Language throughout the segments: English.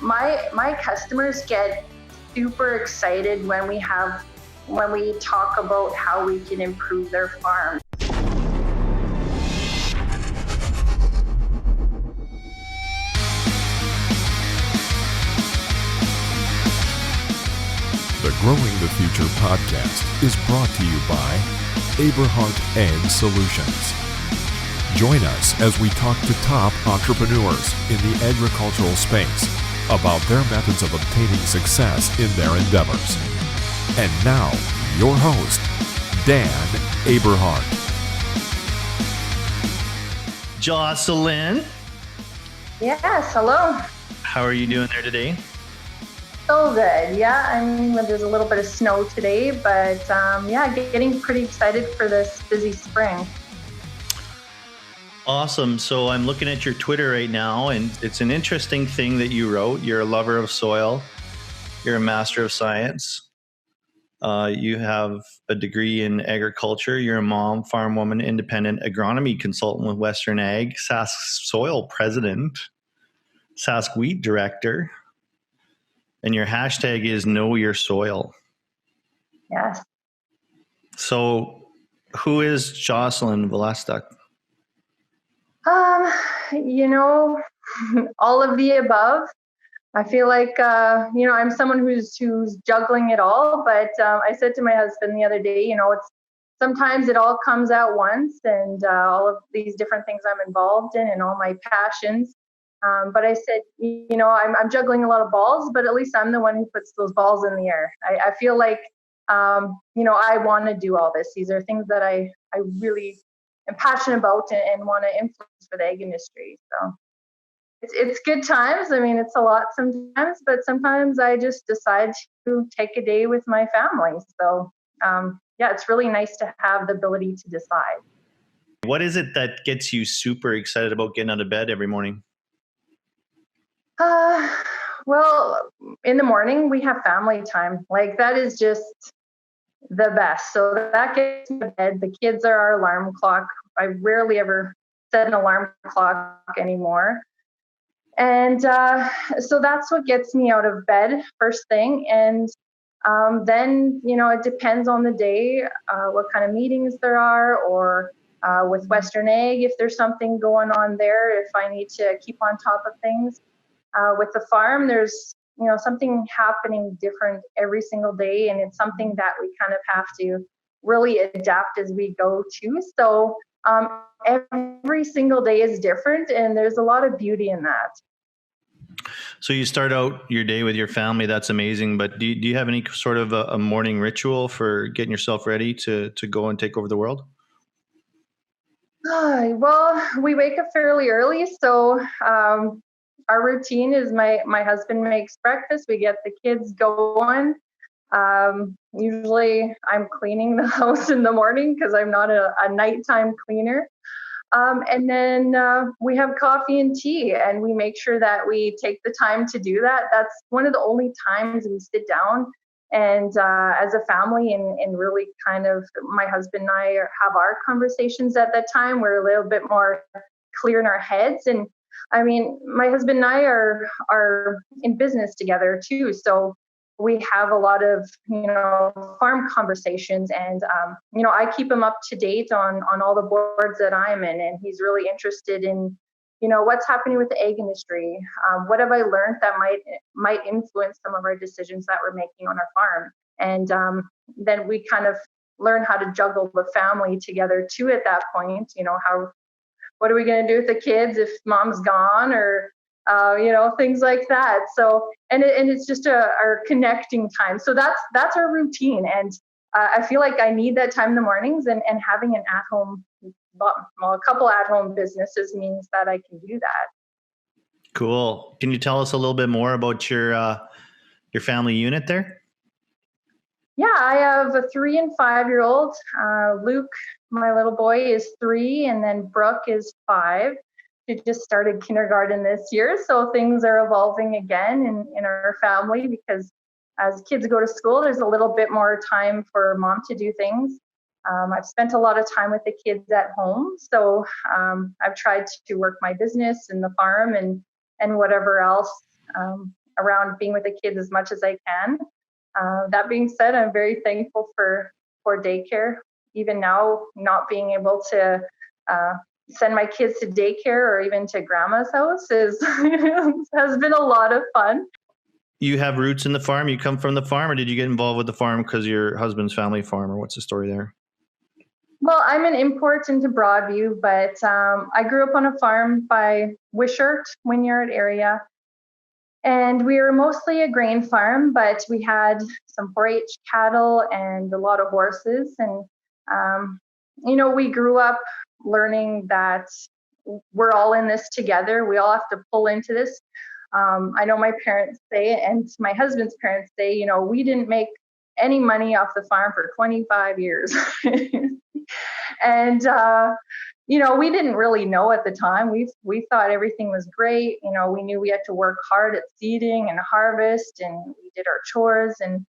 my customers get super excited when we talk about how we can improve their farm. The Growing the Future podcast is brought to you by Aberhart Ag Solutions. Join us as we talk to top entrepreneurs in the agricultural space about their methods of obtaining success in their endeavors. And now, your host, Dan Aberhart. Jocelyn. Yes, hello. How are you doing there today? So good. Yeah, I mean, there's a little bit of snow today, but getting pretty excited for this busy spring. Awesome. So I'm looking at your Twitter right now, and it's an interesting thing that you wrote. You're a lover of soil. You're a master of science. You have a degree in agriculture. You're a mom, farm woman, independent agronomy consultant with Western Ag, Sask Soil president, Sask Wheat director. And your hashtag is Know Your Soil. Yes. So who is Jocelyn Velestuk? All of the above. I feel like, I'm someone who's juggling it all. But I said to my husband the other day, sometimes it all comes at once, and all of these different things I'm involved in and all my passions. But I said, I'm juggling a lot of balls, but at least I'm the one who puts those balls in the air. I feel like, I want to do all this. These are things that I really am passionate about and want to influence for the ag industry. So it's good times. I mean, it's a lot sometimes, but sometimes I just decide to take a day with my family. So it's really nice to have the ability to decide. What is it that gets you super excited about getting out of bed every morning? Well, in the morning we have family time. Like, that is just the best. So that gets me to bed. The kids are our alarm clock. I rarely ever set an alarm clock anymore. And so that's what gets me out of bed first thing. And then, it depends on the day, what kind of meetings there are, or with Western Ag, if there's something going on there, if I need to keep on top of things. With the farm, there's, something happening different every single day, and it's something that we kind of have to really adapt as we go too. So every single day is different, and there's a lot of beauty in that. So you start out your day with your family. That's amazing. But do you have any sort of a morning ritual for getting yourself ready to go and take over the world? Well, we wake up fairly early, so our routine is my husband makes breakfast. We get the kids going. Usually I'm cleaning the house in the morning because I'm not a nighttime cleaner. And then we have coffee and tea, and we make sure that we take the time to do that. That's one of the only times we sit down and as a family and really kind of, my husband and I have our conversations at that time. We're a little bit more clear in our heads. And I mean, my husband and I are in business together too. So we have a lot of, farm conversations, and, I keep him up to date on all the boards that I'm in, and he's really interested in, what's happening with the ag industry. What have I learned that might influence some of our decisions that we're making on our farm? And then we kind of learn how to juggle the family together too at that point. What are we going to do with the kids if mom's gone, or things like that. So, and it's just our connecting time. So that's our routine. And I feel like I need that time in the mornings, and having an at-home, a couple at-home businesses means that I can do that. Cool. Can you tell us a little bit more about your family unit there? Yeah, I have a 3 and 5-year-old. Luke, my little boy, is 3, and then Brooke is 5. She just started kindergarten this year, so things are evolving again in our family, because as kids go to school, there's a little bit more time for mom to do things. I've spent a lot of time with the kids at home, so I've tried to work my business and the farm and whatever else around being with the kids as much as I can. That being said, I'm very thankful for daycare. Even now, not being able to send my kids to daycare or even to grandma's house has been a lot of fun. You have roots in the farm? You come from the farm, or did you get involved with the farm because your husband's family farm, or what's the story there? Well, I'm an import into Broadview, but I grew up on a farm by Wishart, Wynyard area. And we were mostly a grain farm, but we had some 4-H cattle and a lot of horses. And, we grew up learning that we're all in this together. We all have to pull into this. I know my parents say, and my husband's parents say, we didn't make any money off the farm for 25 years. And, we didn't really know at the time. We thought everything was great. We knew we had to work hard at seeding and harvest, and we did our chores. And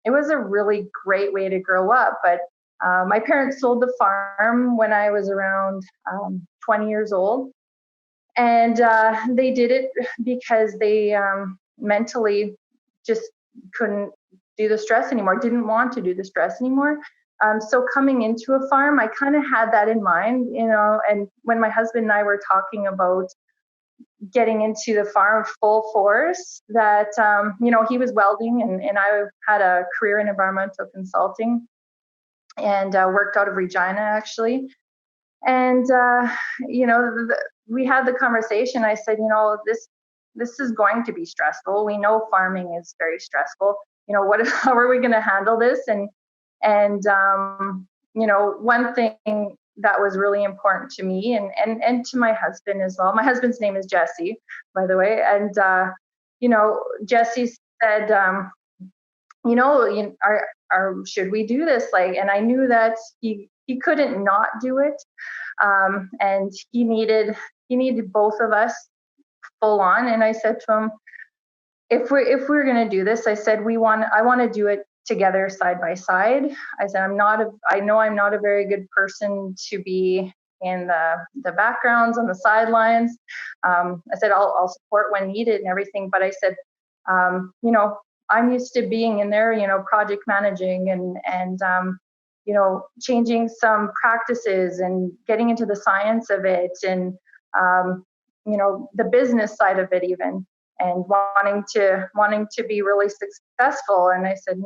it was a really great way to grow up. But my parents sold the farm when I was around 20 years old. And they did it because they mentally just couldn't do the stress anymore, didn't want to do the stress anymore. So coming into a farm, I kind of had that in mind, and when my husband and I were talking about getting into the farm full force, that, he was welding and I had a career in environmental consulting and worked out of Regina, actually. And, we had the conversation. I said, this is going to be stressful. We know farming is very stressful. How are we going to handle this? And one thing that was really important to me and to my husband as well. My husband's name is Jesse, by the way. And, Jesse said, should we do this? And I knew that he couldn't not do it. And he needed both of us full on. And I said to him, if we're going to do this, I said, I want to do it together side by side. I said, I know I'm not a very good person to be in the backgrounds on the sidelines. I said, I'll support when needed and everything. But I said, I'm used to being in there, project managing and changing some practices and getting into the science of it and, the business side of it even, and wanting to be really successful. And I said,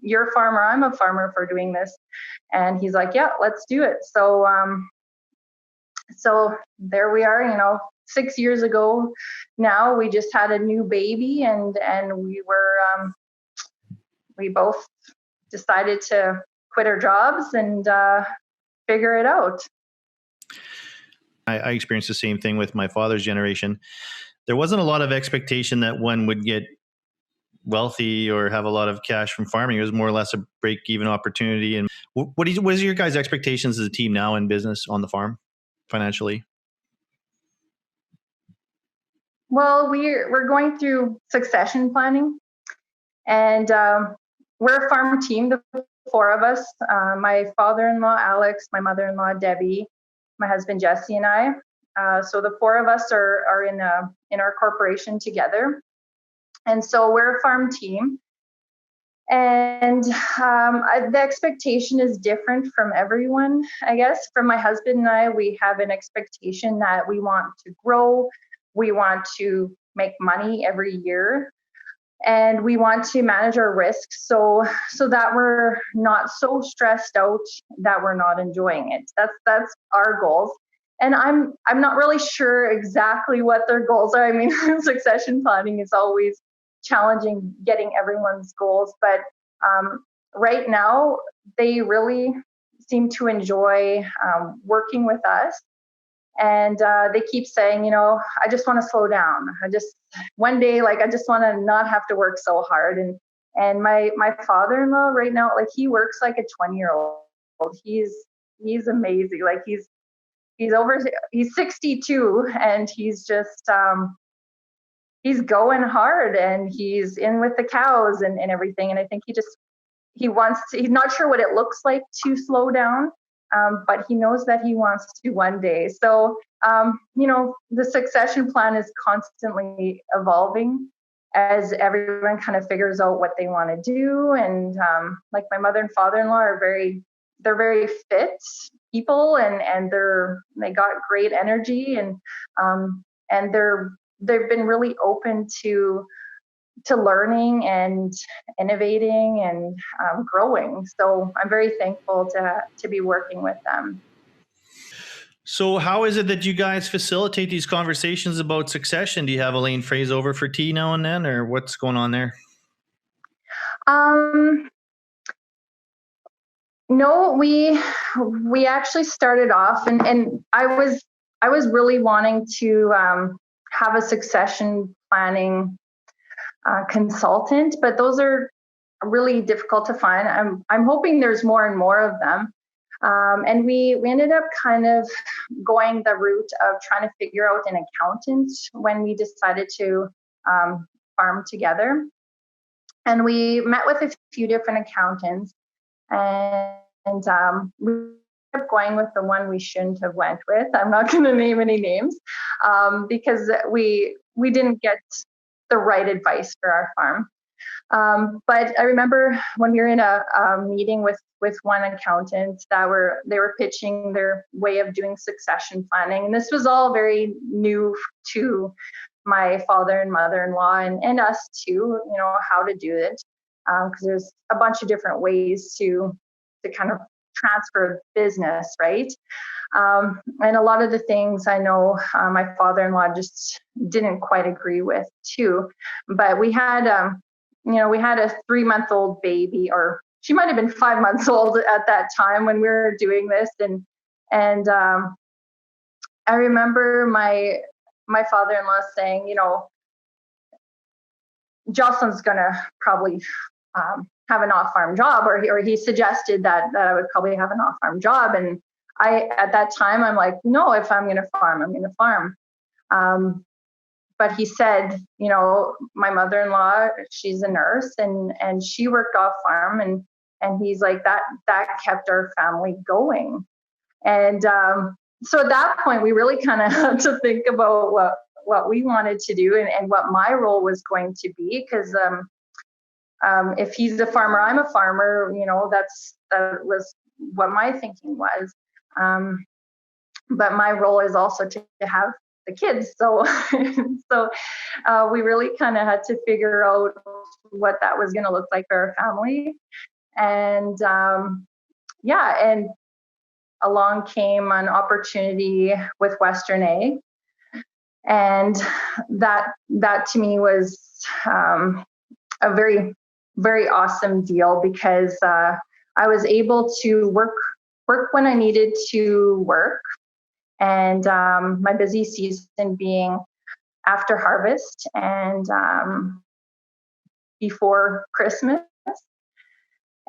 you're a farmer, I'm a farmer for doing this. And he's like, yeah, let's do it. So, so there we are, 6 years ago now, we just had a new baby and we both decided to quit our jobs and figure it out. I experienced the same thing with my father's generation. There wasn't a lot of expectation that one would get wealthy or have a lot of cash from farming. It was more or less a break-even opportunity. And what is your guys' expectations as a team now in business on the farm financially? Well, we're going through succession planning, and we're a farm team, the four of us, my father-in-law, Alex, my mother-in-law, Debbie, my husband, Jesse, and I. So the four of us are in our corporation together. And so we're a farm team. And the expectation is different from everyone, I guess. From my husband and I, we have an expectation that we want to grow, we want to make money every year, and we want to manage our risks so that we're not so stressed out that we're not enjoying it. That's our goals. And I'm not really sure exactly what their goals are. I mean, succession planning is always challenging getting everyone's goals, but right now they really seem to enjoy working with us. And they keep saying, I just want to slow down. One day, I just want to not have to work so hard. And my father-in-law right now, he works like a 20-year-old. He's amazing. He's 62 and he's just, he's going hard and he's in with the cows and everything. And I think he's not sure what it looks like to slow down. But he knows that he wants to one day. So the succession plan is constantly evolving as everyone kind of figures out what they want to do. And like my mother and father-in-law they're very fit people, and they got great energy, and they've been really open to learning and innovating and growing. So I'm very thankful to be working with them. So how is it that you guys facilitate these conversations about succession? Do you have Elaine Fraze over for tea now and then, or what's going on there? No, we actually started off, and I was really wanting to have a succession planning consultant, but those are really difficult to find. I'm hoping there's more and more of them. And we ended up kind of going the route of trying to figure out an accountant when we decided to farm together. And we met with a few different accountants, and we ended up going with the one we shouldn't have went with. I'm not going to name any names because we didn't get the right advice for our farm. But I remember when we were in a meeting with one accountant they were pitching their way of doing succession planning. And this was all very new to my father and mother-in-law and us too, how to do it. Because there's a bunch of different ways to kind of transfer business, right? And a lot of the things I know my father-in-law just didn't quite agree with too. But we had we had a 3-month-old baby, or she might have been 5 months old at that time when we were doing this. And I remember my father-in-law saying, Jocelyn's gonna probably have an off-farm job, or he suggested that I would probably have an off-farm job. And at that time, I'm like, no, if I'm gonna farm, I'm gonna farm. But he said, my mother-in-law, she's a nurse, and she worked off farm, and he's like, that kept our family going. And so at that point, we really kind of had to think about what we wanted to do and what my role was going to be. Because if he's a farmer, I'm a farmer, that was what my thinking was. But my role is also to have the kids. So we really kind of had to figure out what that was going to look like for our family. And and along came an opportunity with Western Ag. And that to me was a very, very awesome deal, because I was able to work when I needed to work. And my busy season being after harvest and before Christmas.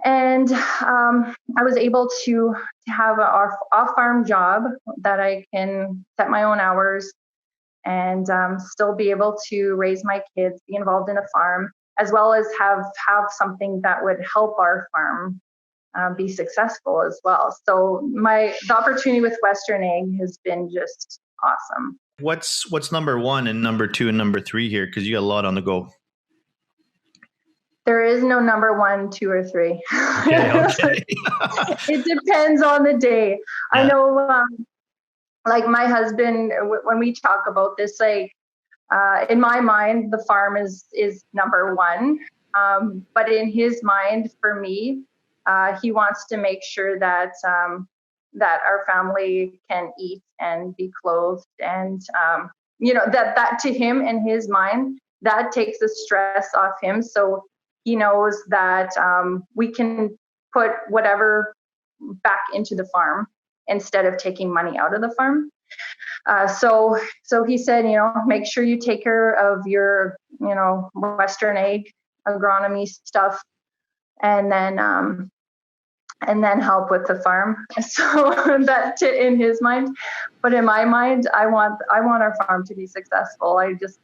And I was able to have an off-farm job that I can set my own hours and still be able to raise my kids, be involved in a farm, as well as have something that would help our farm be successful as well. So the opportunity with Western Ag has been just awesome. What's number one and number two and number three here? Because you got a lot on the go. There is no number 1, 2, or 3. Okay. It depends on the day. Yeah. I know, like my husband, when we talk about this, like in my mind, the farm is number 1. But in his mind, for me, he wants to make sure that that our family can eat and be clothed, and that to him, in his mind, that takes the stress off him. So he knows that we can put whatever back into the farm instead of taking money out of the farm. So he said, make sure you take care of your, Western Ag agronomy stuff, and then help with the farm. So that in his mind, but in my mind, I want our farm to be successful. I just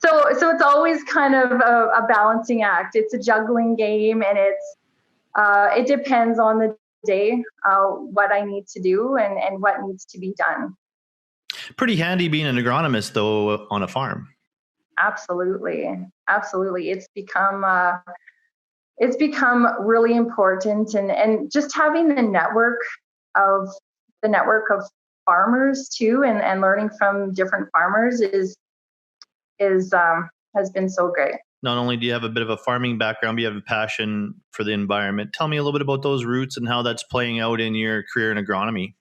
so it's always kind of a balancing act. It's a juggling game, and it depends on the day what I need to do and what needs to be done. Pretty handy being an agronomist, though, on a farm. Absolutely. It's become really important, and just having of the network of farmers too, and learning from different farmers is has been so great. Not only do you have a bit of a farming background, but you have a passion for the environment. Tell me a little bit about those roots and how that's playing out in your career in agronomy.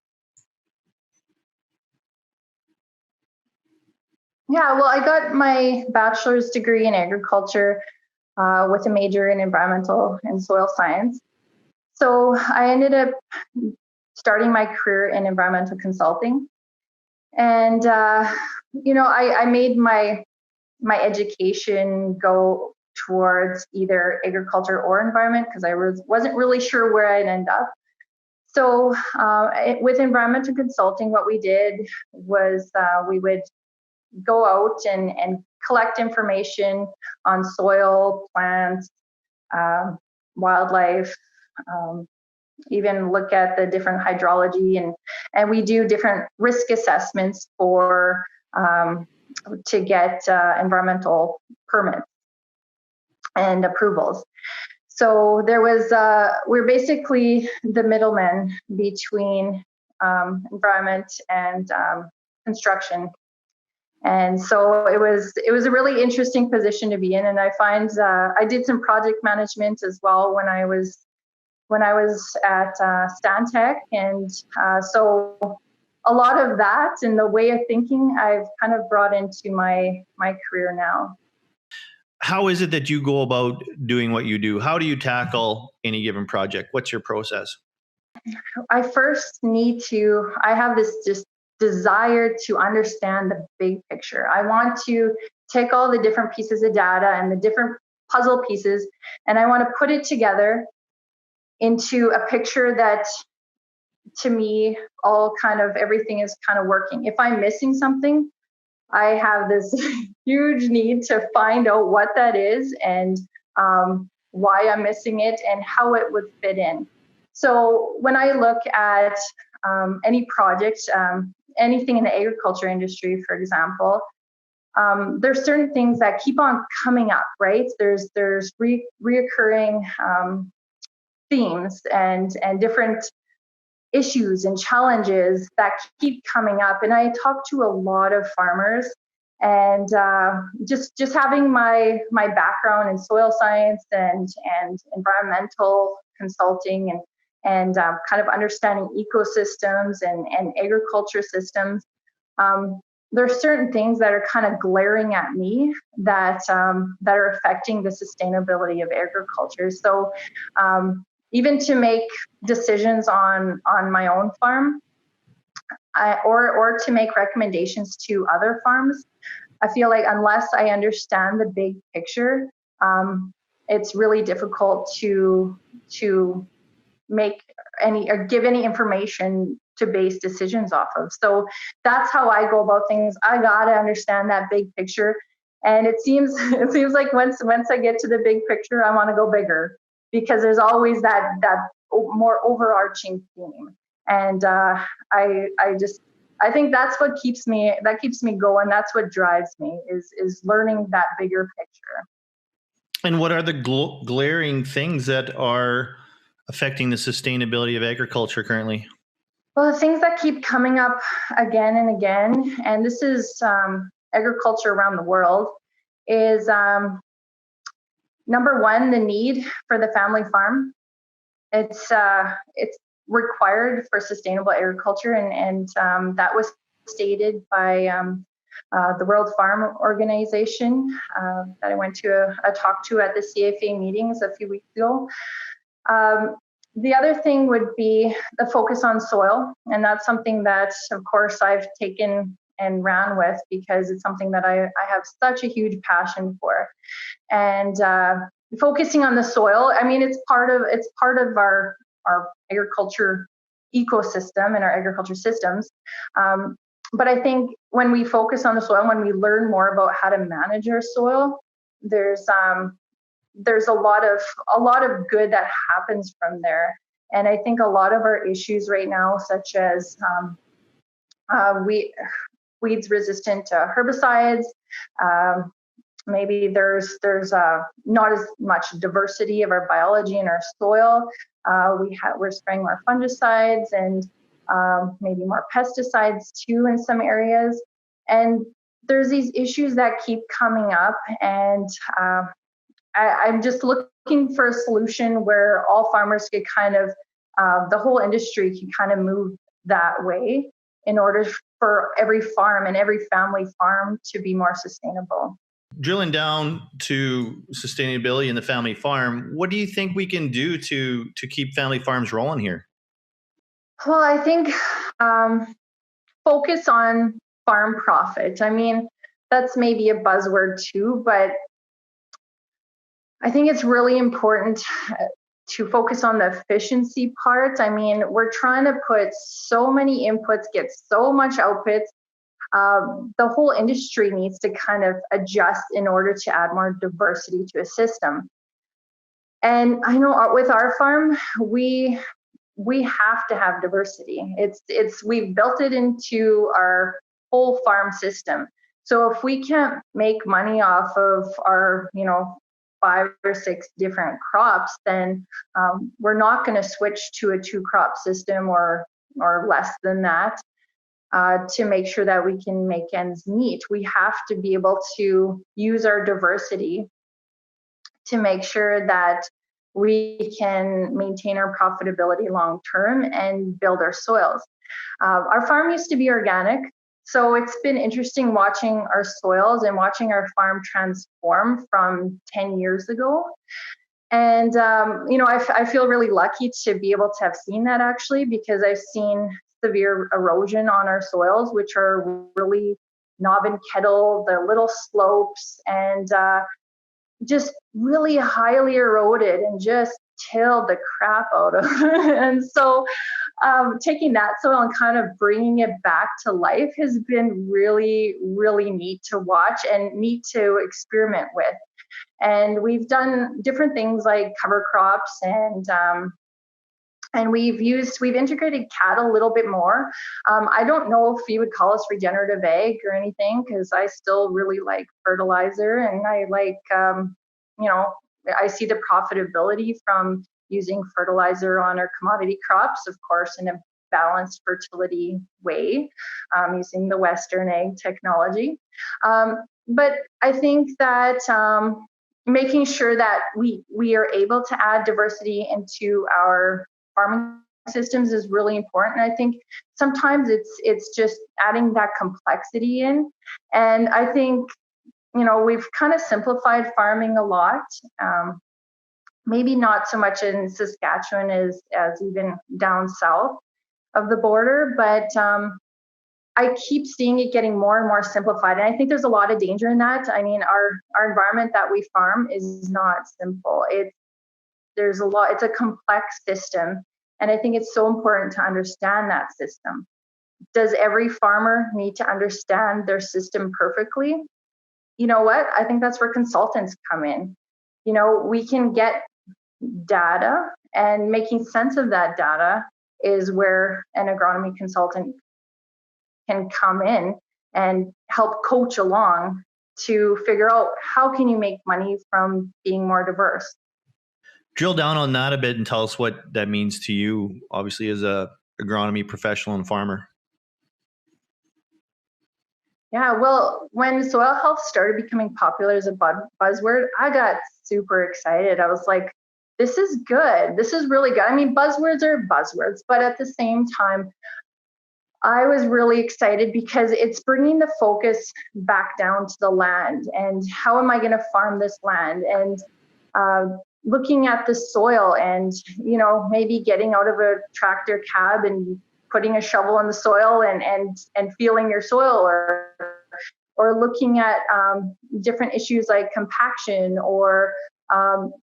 Yeah, well, I got my bachelor's degree in agriculture with a major in environmental and soil science. So I ended up starting my career in environmental consulting. And, I made my education go towards either agriculture or environment because I wasn't really sure where I'd end up. So with environmental consulting, what we did was we would go out and collect information on soil, plants, wildlife, even look at the different hydrology, and we do different risk assessments for to get environmental permits and approvals. So there was we're basically the middlemen between environment and construction. And so it was a really interesting position to be in, and I find I did some project management as well when I was at Stantec, and so a lot of that and the way of thinking I've kind of brought into my career now. How is it that you go about doing what you do? How do you tackle any given project? What's your process? I have this just desire to understand the big picture. I want to take all the different pieces of data and the different puzzle pieces, and I want to put it together into a picture that, to me, everything is kind of working. If I'm missing something, I have this huge need to find out what that is and why I'm missing it and how it would fit in. So when I look at any project, anything in the agriculture industry, for example, there's certain things that keep on coming up, right? There's reoccurring themes and different issues and challenges that keep coming up. And I talk to a lot of farmers, and just having my background in soil science and environmental consulting and kind of understanding ecosystems and agriculture systems, there are certain things that are kind of glaring at me that are affecting the sustainability of agriculture. So even to make decisions on my own farm, or to make recommendations to other farms, I feel like unless I understand the big picture, it's really difficult to make any or give any information to base decisions off of. So that's how I go about things. I gotta understand that big picture, and it seems like once I get to the big picture, I want to go bigger, because there's always that more overarching theme. And I think that's what keeps me going. That's what drives me is learning that bigger picture. And what are the glaring things that are affecting the sustainability of agriculture currently? Well, the things that keep coming up again and again, and this is agriculture around the world, is number one, the need for the family farm. It's required for sustainable agriculture, and that was stated by the World Farm Organization that I went to a talk to at the CFA meetings a few weeks ago. The other thing would be the focus on soil, and that's something that, of course, I've taken and ran with because it's something that I have such a huge passion for. And focusing on the soil, I mean, it's part of our agriculture ecosystem and our agriculture systems. But I think when we focus on the soil, when we learn more about how to manage our soil, there's a lot of good that happens from there. And I think a lot of our issues right now, such as weeds resistant to herbicides. Maybe there's not as much diversity of our biology in our soil. We're spraying more fungicides and maybe more pesticides too in some areas. And there's these issues that keep coming up, and I'm just looking for a solution where all farmers could kind of, the whole industry can kind of move that way in order for every farm and every family farm to be more sustainable. Drilling down to sustainability in the family farm, what do you think we can do to keep family farms rolling here? Well, I think focus on farm profit. I mean, that's maybe a buzzword too, but I think it's really important to focus on the efficiency part. I mean, we're trying to put so many inputs, get so much outputs. The whole industry needs to kind of adjust in order to add more diversity to a system. And I know with our farm, we have to have diversity. We've built it into our whole farm system. So if we can't make money off of our, 5 or 6 different crops, then we're not going to switch to a 2-crop system or less than that to make sure that we can make ends meet. We have to be able to use our diversity to make sure that we can maintain our profitability long term and build our soils. Our farm used to be organic, so it's been interesting watching our soils and watching our farm transform from 10 years ago. And, I feel really lucky to be able to have seen that actually, because I've seen severe erosion on our soils, which are really knob and kettle, the little slopes, and just really highly eroded and just tilled the crap out of. And so taking that soil and kind of bringing it back to life has been really, really neat to watch and neat to experiment with. And we've done different things like cover crops, and we've integrated cattle a little bit more. I don't know if you would call us regenerative ag or anything, because I still really like fertilizer, and I like, I see the profitability from using fertilizer on our commodity crops, of course, in a balanced fertility way, using the Western ag technology. But I think that making sure that we are able to add diversity into our farming systems is really important. And I think sometimes it's just adding that complexity in. And I think, we've kind of simplified farming a lot. Maybe not so much in Saskatchewan as even down south of the border, but I keep seeing it getting more and more simplified. And I think there's a lot of danger in that. I mean, our environment that we farm is not simple. It's a complex system. And I think it's so important to understand that system. Does every farmer need to understand their system perfectly? You know what? I think that's where consultants come in. We can get data, and making sense of that data is where an agronomy consultant can come in and help coach along to figure out how can you make money from being more diverse. Drill down on that a bit and tell us what that means to you, obviously, as a agronomy professional and farmer. Yeah, well, when soil health started becoming popular as a buzzword, I got super excited. I was like, this is good. This is really good. I mean, buzzwords are buzzwords, but at the same time, I was really excited because it's bringing the focus back down to the land and how am I going to farm this land, and looking at the soil and, maybe getting out of a tractor cab and putting a shovel in the soil and feeling your soil, or looking at different issues like compaction or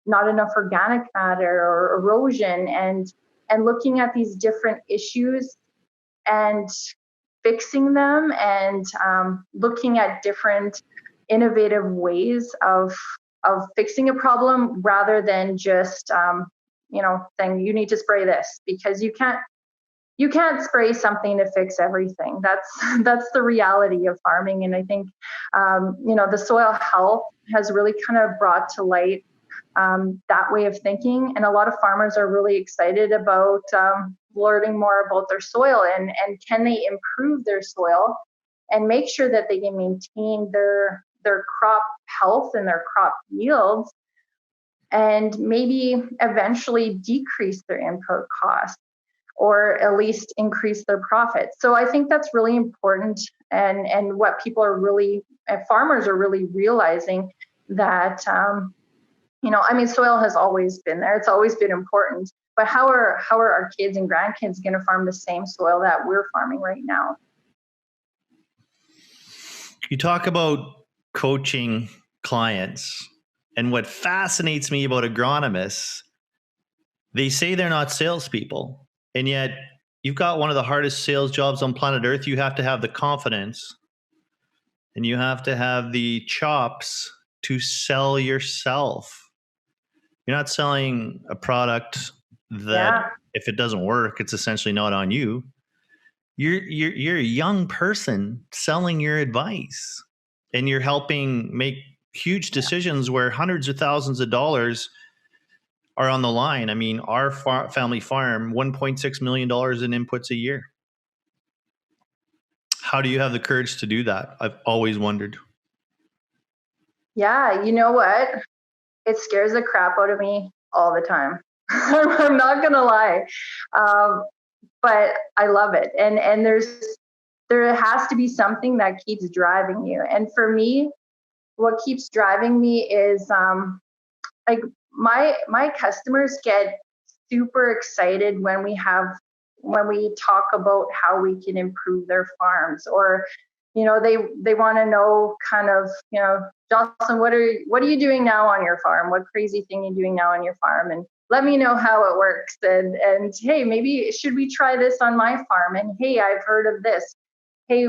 not enough organic matter or erosion, and looking at these different issues and fixing them, and looking at different innovative ways of fixing a problem rather than just saying you need to spray this, because you can't you can't spray something to fix everything. That's the reality of farming. And I think, the soil health has really kind of brought to light that way of thinking. And a lot of farmers are really excited about learning more about their soil and can they improve their soil and make sure that they can maintain their crop health and their crop yields, and maybe eventually decrease their input costs or at least increase their profits. So I think that's really important, and what people are really, farmers are really realizing that, soil has always been there. It's always been important, but how are our kids and grandkids going to farm the same soil that we're farming right now? You talk about coaching clients, and what fascinates me about agronomists, they say they're not salespeople, and yet you've got one of the hardest sales jobs on planet Earth. You have to have the confidence and you have to have the chops to sell yourself. You're not selling a product that if it doesn't work, it's essentially not on you. You're a young person selling your advice, and you're helping make huge decisions where hundreds of thousands of dollars are on the line. I mean, our family farm, $1.6 million in inputs a year. How do you have the courage to do that? I've always wondered. Yeah, you know what? It scares the crap out of me all the time. I'm not gonna lie, but I love it. And there has to be something that keeps driving you. And for me, what keeps driving me is like my customers get super excited when we talk about how we can improve their farms, or they want to know kind of, Jocelyn, what are you doing now on your farm? What crazy thing are you doing now on your farm? And let me know how it works. And hey, maybe should we try this on my farm? And hey, I've heard of this. Hey,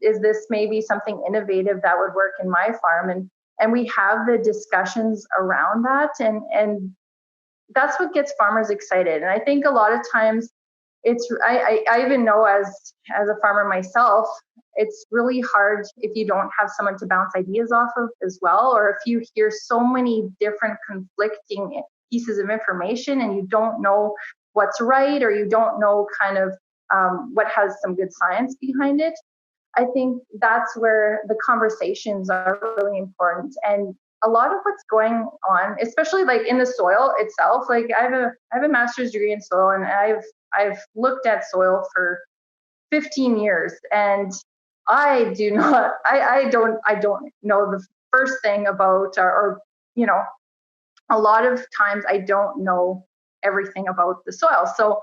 is this maybe something innovative that would work in my farm? And we have the discussions around that, and that's what gets farmers excited. And I think a lot of times I even know as a farmer myself, it's really hard if you don't have someone to bounce ideas off of as well, or if you hear so many different conflicting pieces of information and you don't know what's right, or you don't know kind of what has some good science behind it. I think that's where the conversations are really important. And a lot of what's going on, especially like in the soil itself, like I have a master's degree in soil, and I've looked at soil for 15 years, and I don't know the first thing about, or a lot of times I don't know everything about the soil. So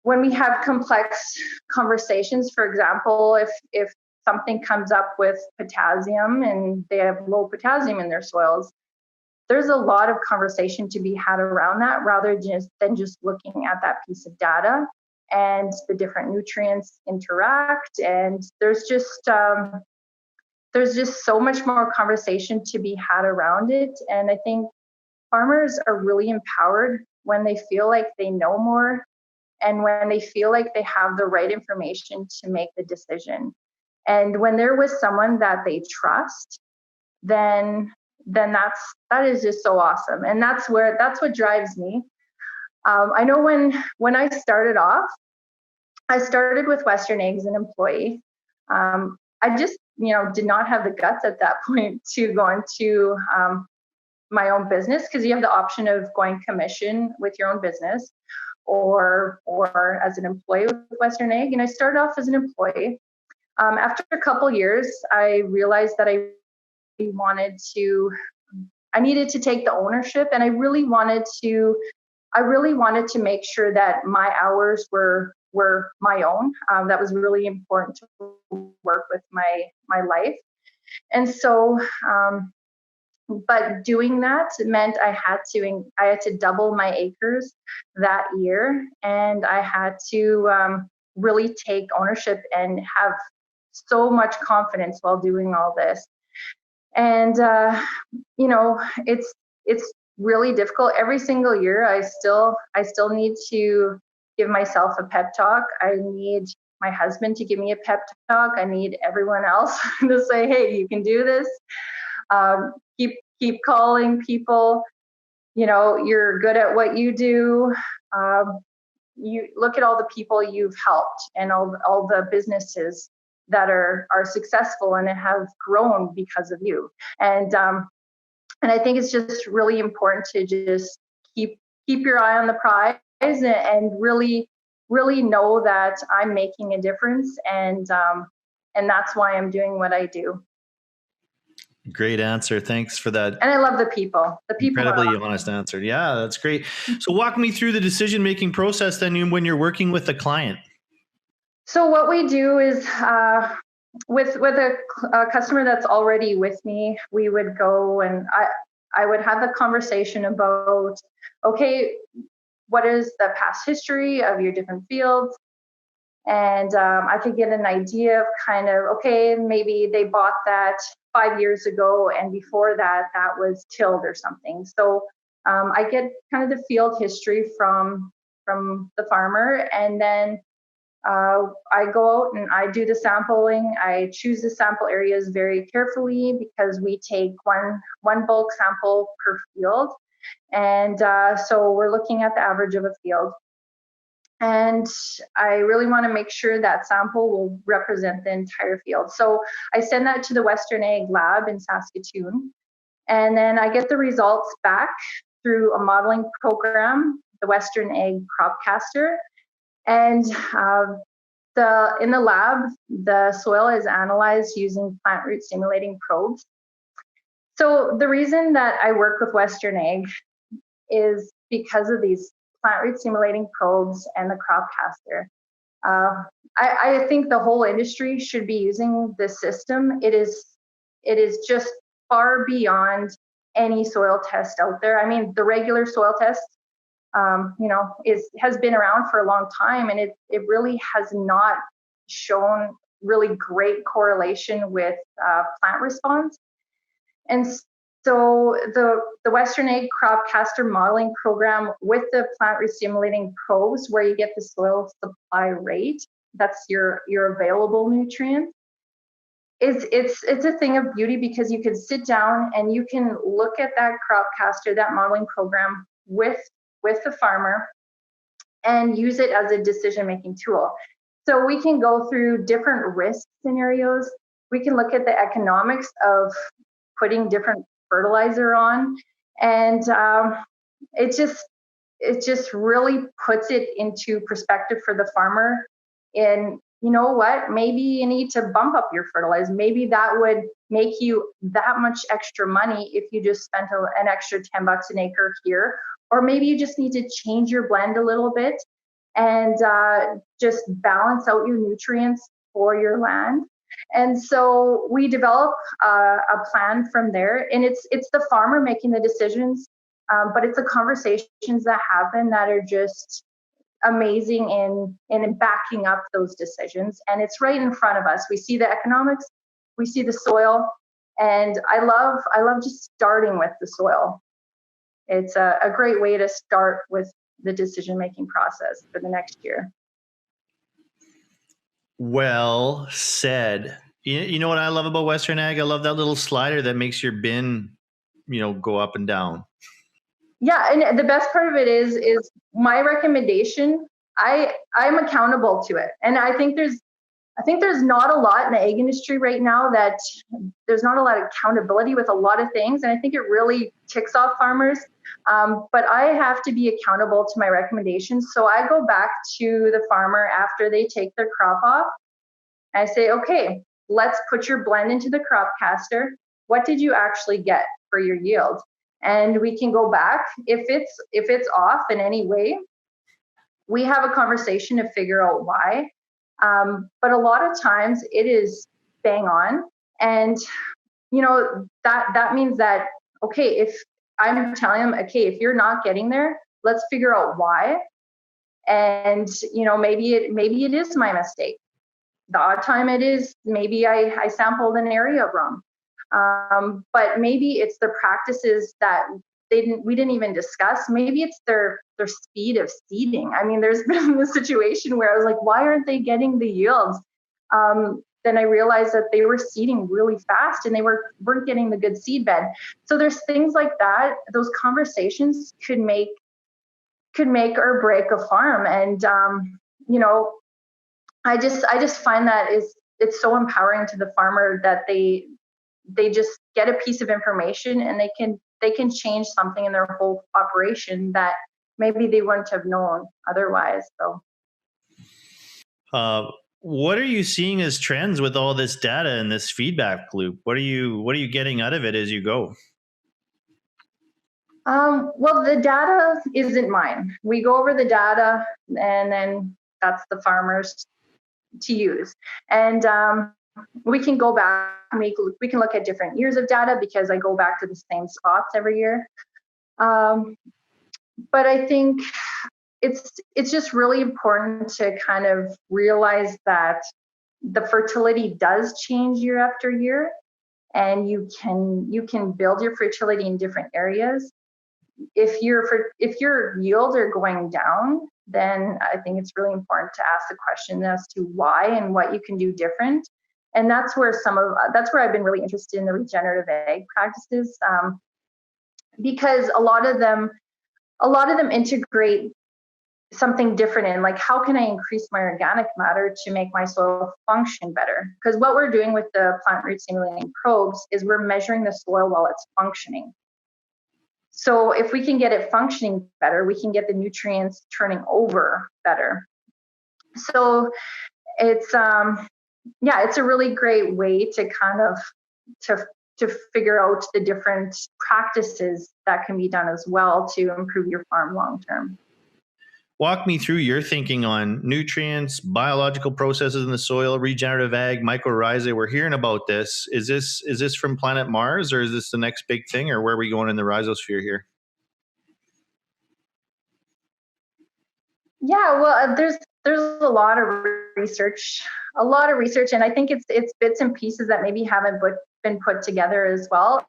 when we have complex conversations, for example, if something comes up with potassium and they have low potassium in their soils, there's a lot of conversation to be had around that, rather than just looking at that piece of data and the different nutrients interact. And there's just so much more conversation to be had around it. And I think farmers are really empowered when they feel like they know more, and when they feel like they have the right information to make the decision. And when they're with someone that they trust, then that is just so awesome. And that's what drives me. I know when I started off, I started with Western Ag as an employee. I just did not have the guts at that point to go into my own business, because you have the option of going commission with your own business, or as an employee with Western Ag. And I started off as an employee. After a couple years, I realized that I needed to take the ownership, and I really wanted to make sure that my hours were my own. That was really important to work with my life. And so, but doing that meant I had to double my acres that year, and I had to really take ownership and have so much confidence while doing all this. And it's really difficult. Every single year, I still need to give myself a pep talk. I need my husband to give me a pep talk. I need everyone else to say, hey, you can do this. Keep calling people. You're good at what you do. You look at all the people you've helped and all the businesses that are successful and have grown because of you. And I think it's just really important to just keep your eye on the prize and really know that I'm making a difference, and that's why I'm doing what I do. Great answer. Thanks for that. And I love the people. The people incredibly honest answer. Yeah, that's great. So walk me through the decision-making process then when you're working with a client. So what we do is with a customer that's already with me, we would go and I would have the conversation about, okay, what is the past history of your different fields? And I could get an idea of kind of, okay, maybe they bought that 5 years ago, and before that was tilled or something. So I get kind of the field history from the farmer, and then I go out and I do the sampling. I choose the sample areas very carefully because we take one bulk sample per field, and so we're looking at the average of a field. And I really want to make sure that sample will represent the entire field. So I send that to the Western Ag Lab in Saskatoon, and then I get the results back through a modeling program, the Western Ag Cropcaster. And in the lab, the soil is analyzed using plant root stimulating probes. So the reason that I work with Western Ag is because of these plant root stimulating probes and the Cropcaster. I think the whole industry should be using this system. It is just far beyond any soil test out there. I mean, the regular soil test, has been around for a long time, and it really has not shown really great correlation with plant response. And so the Western Ag Cropcaster modeling program with the plant restimulating probes, where you get the soil supply rate, that's your available nutrients, it's a thing of beauty, because you can sit down and you can look at that Cropcaster, that modeling program with the farmer, and use it as a decision-making tool. So we can go through different risk scenarios. We can look at the economics of putting different fertilizer on, and it just really puts it into perspective for the farmer. In, you know what, maybe you need to bump up your fertilizer. Maybe that would make you that much extra money if you just spent an extra $10 an acre here. Or maybe you just need to change your blend a little bit and just balance out your nutrients for your land. And so we develop a plan from there, and it's the farmer making the decisions, but it's the conversations that happen that are just amazing in backing up those decisions. And it's right in front of us. We see the economics, we see the soil, and I love just starting with the soil. It's a great way to start with the decision-making process for the next year. Well said. You know what I love about Western Ag? I love that little slider that makes your bin, go up and down. Yeah, and the best part of it is my recommendation. I'm accountable to it, and I think there's not a lot in the ag industry right now that there's not a lot of accountability with a lot of things, and I think it really ticks off farmers. But I have to be accountable to my recommendations. So I go back to the farmer after they take their crop off. And I say, okay, let's put your blend into the Cropcaster. What did you actually get for your yield? And we can go back. If it's off in any way, we have a conversation to figure out why. But a lot of times it is bang on. And, that means that, okay, if I'm telling them, okay, if you're not getting there, let's figure out why. And, maybe it is my mistake. The odd time it is, maybe I sampled an area wrong. But maybe it's the practices that we didn't even discuss. Maybe it's their speed of seeding. I mean, there's been a situation where I was like, why aren't they getting the yields? Then I realized that they were seeding really fast and they weren't getting the good seed bed. So there's things like that. Those conversations could make or break a farm. And I just find that it's so empowering to the farmer that they just get a piece of information and they can change something in their whole operation that maybe they wouldn't have known otherwise. So what are you seeing as trends with all this data and this feedback loop? What are you getting out of it as you go? Well, the data isn't mine. We go over the data and then that's the farmers to use. And we can go back, we can look at different years of data because I go back to the same spots every year. But I think it's just really important to kind of realize that the fertility does change year after year, and you can build your fertility in different areas. If your yields are going down, then I think it's really important to ask the question as to why and what you can do different. And that's where I've been really interested in the regenerative ag practices, because a lot of them integrate something different in, like, how can I increase my organic matter to make my soil function better? Because what we're doing with the plant root stimulating probes is we're measuring the soil while it's functioning. So if we can get it functioning better, we can get the nutrients turning over better. So it's it's a really great way to kind of to figure out the different practices that can be done as well to improve your farm long term. Walk me through your thinking on nutrients, biological processes in the soil, regenerative ag, mycorrhizae. We're hearing about this. Is this from planet Mars, or is this the next big thing, or where are we going in the rhizosphere here? Yeah, well, there's a lot of research, and I think it's bits and pieces that maybe haven't been put together as well,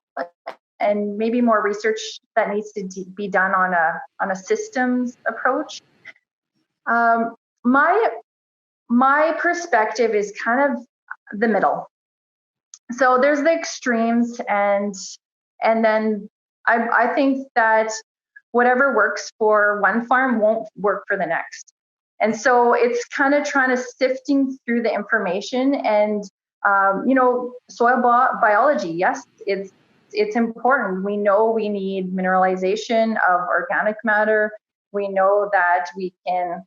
and maybe more research that needs to be done on a systems approach. My perspective is kind of the middle. So there's the extremes, and then I think that whatever works for one farm won't work for the next. And so it's kind of trying to sifting through the information and, soil biology. Yes, it's important. We know we need mineralization of organic matter. We know that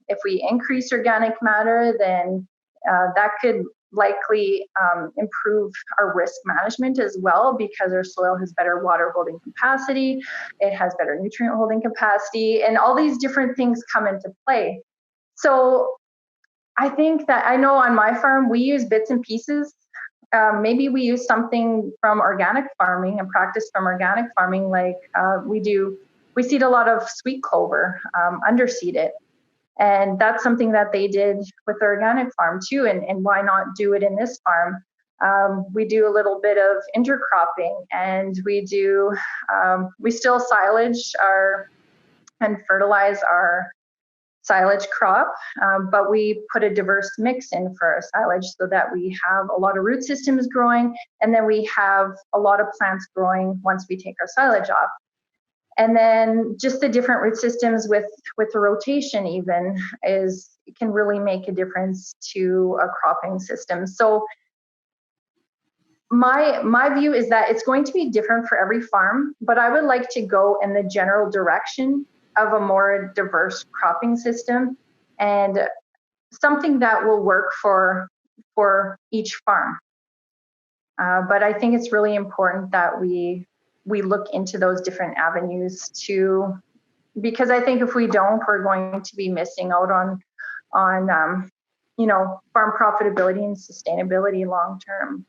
if we increase organic matter, then that could likely improve our risk management as well, because our soil has better water holding capacity, it has better nutrient holding capacity, and all these different things come into play. So I think that, I know on my farm we use bits and pieces. Maybe we use something from organic farming and practice from organic farming, like we seed a lot of sweet clover, underseed it. And that's something that they did with the organic farm too. And why not do it in this farm? We do a little bit of intercropping, and we still silage and fertilize our silage crop, but we put a diverse mix in for our silage so that we have a lot of root systems growing, and then we have a lot of plants growing once we take our silage off. And then just the different root systems with the rotation even can really make a difference to a cropping system. So my view is that it's going to be different for every farm, but I would like to go in the general direction of a more diverse cropping system, and something that will work for each farm. But I think it's really important that we look into those different avenues too, because I think if we don't, we're going to be missing out on farm profitability and sustainability long term.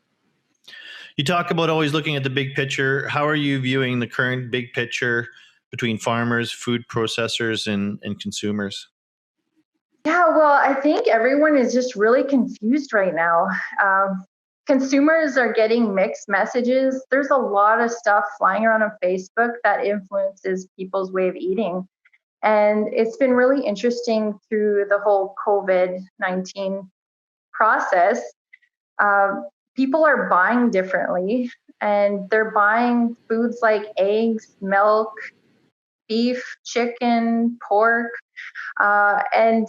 You talk about always looking at the big picture. How are you viewing the current big picture between farmers, food processors, and consumers? Yeah, well, I think everyone is just really confused right now. consumers are getting mixed messages. There's a lot of stuff flying around on Facebook that influences people's way of eating. And it's been really interesting through the whole COVID-19 process. People are buying differently, and they're buying foods like eggs, milk, beef, chicken, pork, and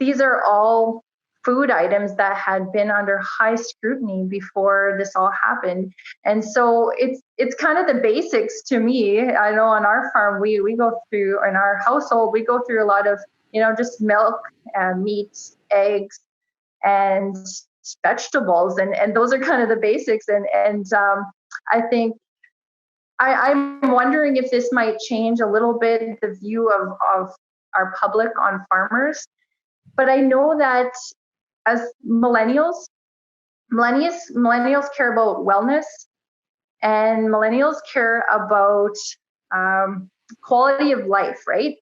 these are all food items that had been under high scrutiny before this all happened. And so it's kind of the basics to me. I know on our farm we go through, in our household we go through a lot of, just milk and meats, eggs, and vegetables, and those are kind of the basics. And I think I'm wondering if this might change a little bit the view of our public on farmers. But I know that as millennials care about wellness, and millennials care about quality of life, right?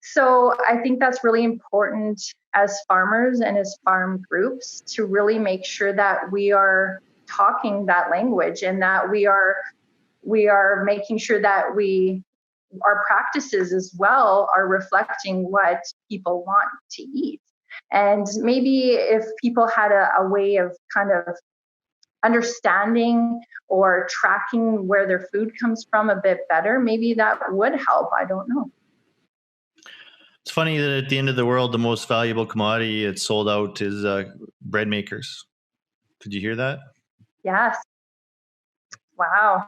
So I think that's really important as farmers and as farm groups to really make sure that we are talking that language, and that we are making sure that our practices as well are reflecting what people want to eat. And maybe if people had a way of kind of understanding or tracking where their food comes from a bit better, maybe that would help. I don't know. It's funny that at the end of the world, the most valuable commodity it's sold out is bread makers. Did you hear that? Yes. Wow.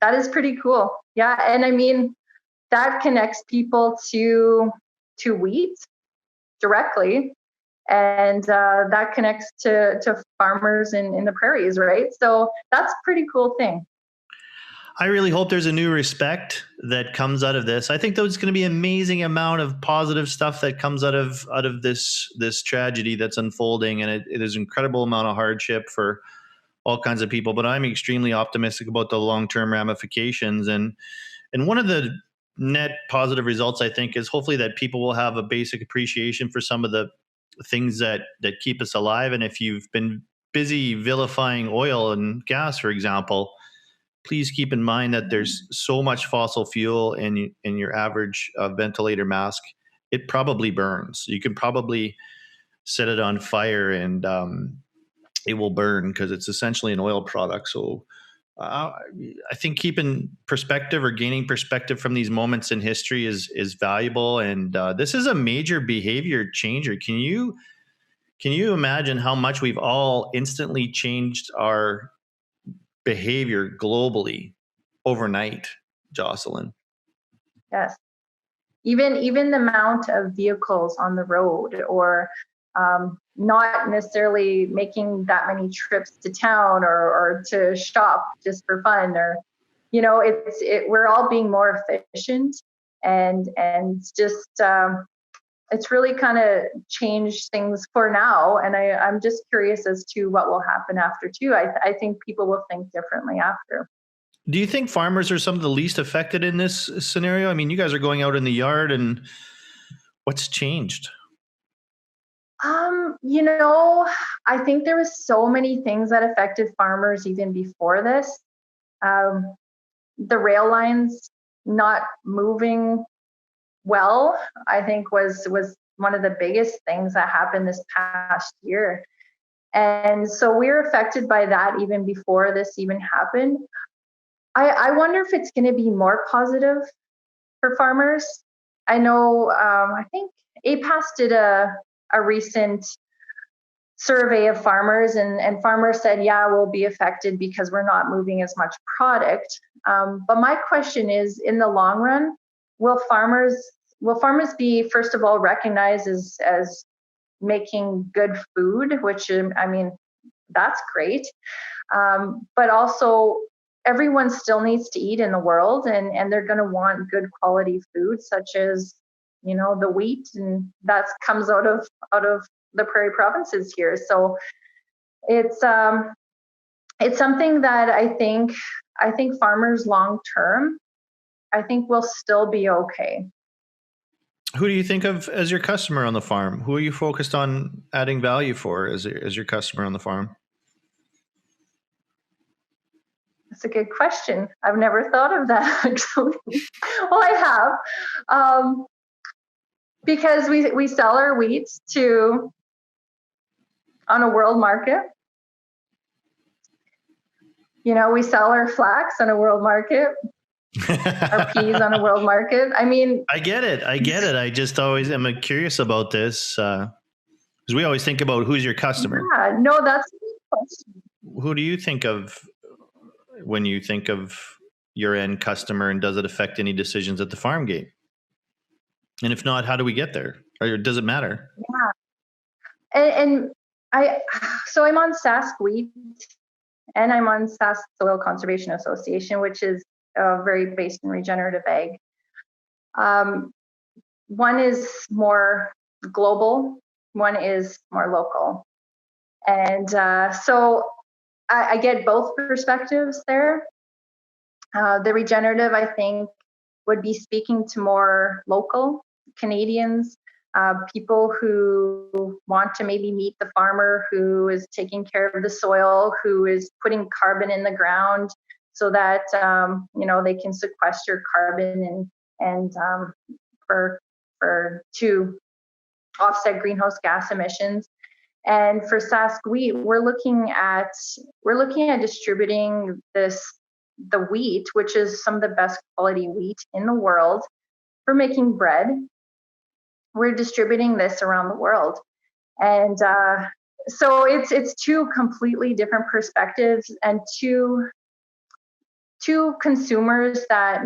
That is pretty cool. Yeah. And I mean, that connects people to wheat directly. And that connects to farmers in the prairies, right? So that's a pretty cool thing. I really hope there's a new respect that comes out of this. I think there's going to be an amazing amount of positive stuff that comes out of this tragedy that's unfolding, and it is an incredible amount of hardship for all kinds of people. But I'm extremely optimistic about the long-term ramifications, and one of the net positive results, I think, is hopefully that people will have a basic appreciation for some of the things that keep us alive. And if you've been busy vilifying oil and gas, for example, please keep in mind that there's so much fossil fuel in your average ventilator mask. It probably burns. You can probably set it on fire and it will burn because it's essentially an oil product. So I think keeping perspective or gaining perspective from these moments in history is valuable. And this is a major behavior changer. Can you imagine how much we've all instantly changed our behavior globally overnight, Jocelyn? Yes. Even the amount of vehicles on the road, or not necessarily making that many trips to town or to shop just for fun, or we're all being more efficient, and just it's really kind of changed things for now. And I'm just curious as to what will happen after too. I think people will think differently after. Do you think farmers are some of the least affected in this scenario? I mean, you guys are going out in the yard, and what's changed? I think there was so many things that affected farmers even before this. The rail lines not moving well, I think was one of the biggest things that happened this past year. And so we're affected by that even before this even happened. I wonder if it's going to be more positive for farmers. I know, I think APAS did a recent survey of farmers, and farmers said, yeah, we'll be affected because we're not moving as much product. But my question is, in the long run, will farmers be, first of all, recognized as making good food, which, I mean, that's great. But also, everyone still needs to eat in the world, and they're going to want good quality food, such as, the wheat, and that comes out of the prairie provinces here. So it's something that I think farmers long term, I think will still be okay. Who do you think of as your customer on the farm? Who are you focused on adding value for as your customer on the farm? That's a good question. I've never thought of that actually. Well, I have, because we sell our wheat on a world market. We sell our flax on a world market, our peas on a world market. I mean, I get it. I just always am curious about this because we always think about who's your customer. Yeah, no, that's a good question. Who do you think of when you think of your end customer, and does it affect any decisions at the farm gate? And if not, how do we get there? Or does it matter? Yeah. And I'm on Sask Wheat, and I'm on Sask Soil Conservation Association, which is very based in regenerative ag. One is more global, one is more local. And so I get both perspectives there. The regenerative, I think, would be speaking to more local Canadians, people who want to maybe meet the farmer who is taking care of the soil, who is putting carbon in the ground so that they can sequester carbon and to offset greenhouse gas emissions. And for Sask Wheat, we're looking at distributing the wheat, which is some of the best quality wheat in the world, for making bread. We're distributing this around the world, and so it's two completely different perspectives and two consumers that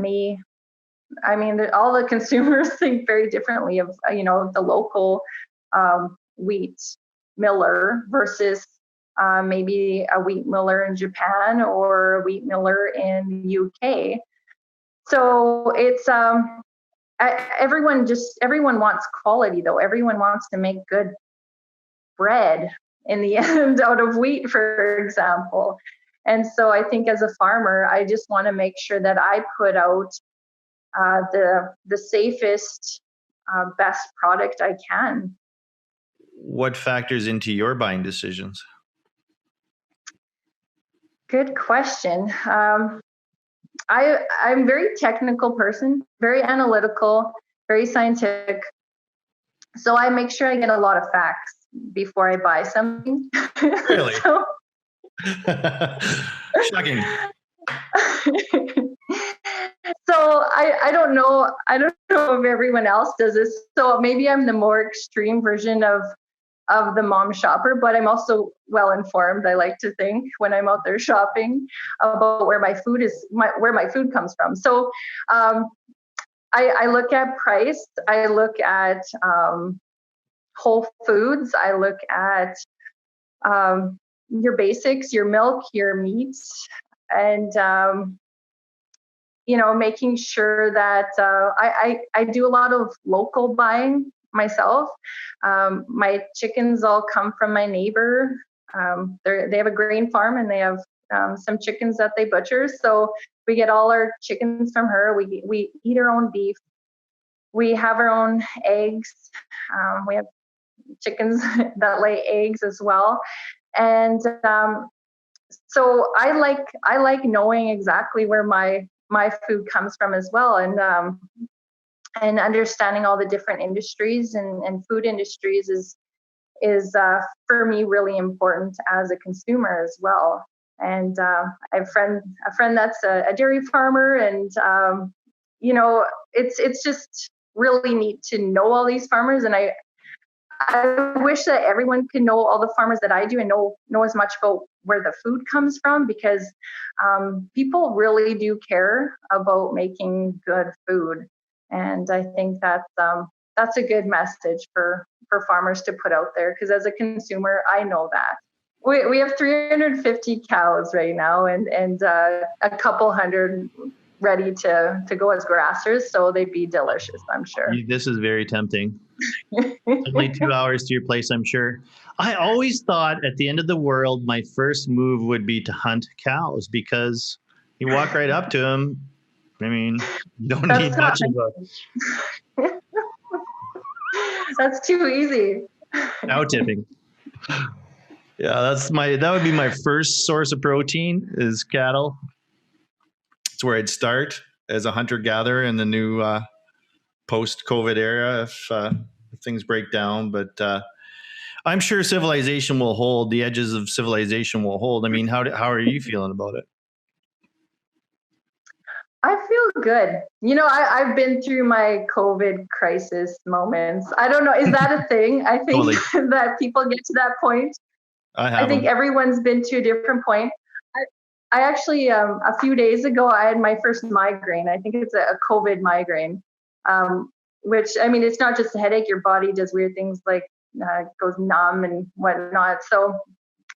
all the consumers think very differently of the local wheat miller versus maybe a wheat miller in Japan or a wheat miller in the UK. So it's everyone wants quality, though. Everyone wants to make good bread in the end out of wheat, for example. And so I think as a farmer, I just want to make sure that I put out the safest, best product I can. What factors into your buying decisions? Good question. I'm a very technical person, very analytical, very scientific. So I make sure I get a lot of facts before I buy something. Really? Shocking. So I don't know if everyone else does this. So maybe I'm the more extreme version of the mom shopper, but I'm also well informed. I like to think when I'm out there shopping about where my food comes from. So I look at price. I look at whole foods. I look at your basics, your milk, your meats, and making sure that I do a lot of local buying myself. My chickens all come from my neighbor. They have a grain farm, and they have some chickens that they butcher. So we get all our chickens from her. We eat our own beef. We have our own eggs. We have chickens that lay eggs as well. And so I like knowing exactly where my food comes from as well, and understanding all the different industries and food industries is for me really important as a consumer as well. And I have a friend that's a dairy farmer, and it's just really neat to know all these farmers. And I wish that everyone could know all the farmers that I do and know as much about where the food comes from, because people really do care about making good food. And I think that's a good message for farmers to put out there, because as a consumer, I know that. We have 350 cows right now, and a couple hundred ready to go as grassers, so they'd be delicious, I'm sure. This is very tempting. Only 2 hours to your place, I'm sure. I always thought at the end of the world, my first move would be to hunt cows, because you walk right up to them. I mean, you don't need much of a... That's too easy. Cow tipping. Yeah, that would be my first source of protein is cattle. It's where I'd start as a hunter-gatherer in the new post-COVID era if things break down. But I'm sure civilization will hold. The edges of civilization will hold. I mean, how are you feeling about it? I feel good. I've been through my COVID crisis moments. I don't know. Is that a thing? I think Totally. that people get to that point. I I think them. everyone's been to a different point. I actually, a few days ago, I had my first migraine. I think it's a COVID migraine, which, I mean, it's not just a headache. Your body does weird things like goes numb and whatnot. So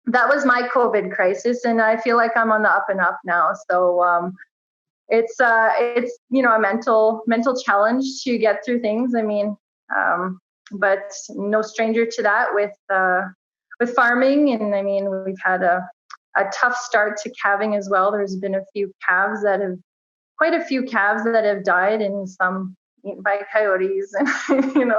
that was my COVID crisis. And I feel like I'm on the up and up now. So it's a mental challenge to get through things. I mean, but no stranger to that with farming. And I mean, we've had a tough start to calving as well. There's been quite a few calves that have died, and some eaten by coyotes. And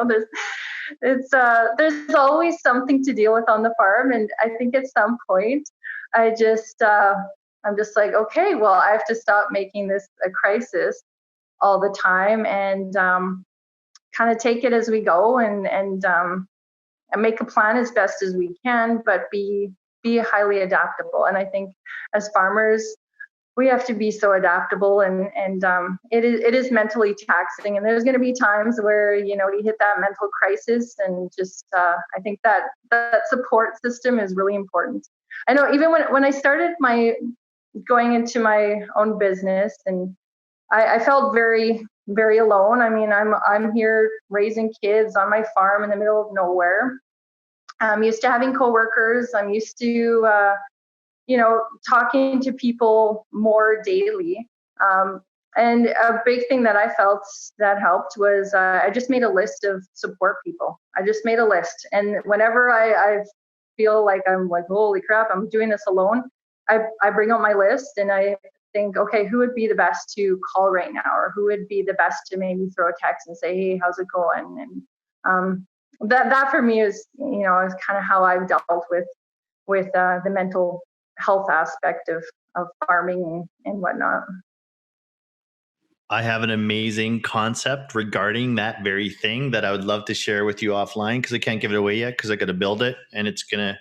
there's always something to deal with on the farm. And I think at some point, I'm just like, okay, well, I have to stop making this a crisis all the time, and kind of take it as we go, and make a plan as best as we can, but be highly adaptable. And I think as farmers, we have to be so adaptable, and it is mentally taxing. And there's going to be times where you hit that mental crisis, and just I think that support system is really important. I know even when I started going into my own business, and I felt very, very alone. I mean, I'm here raising kids on my farm in the middle of nowhere. I'm used to having coworkers. I'm used to, talking to people more daily. And a big thing that I felt that helped was I just made a list of support people. I just made a list. And whenever I feel like I'm like, holy crap, I'm doing this alone, I bring out my list and I think, okay, who would be the best to call right now? Or who would be the best to maybe throw a text and say, hey, how's it going? And that for me is kind of how I've dealt with the mental health aspect of farming and whatnot. I have an amazing concept regarding that very thing that I would love to share with you offline, because I can't give it away yet because I got to build it, and it's going to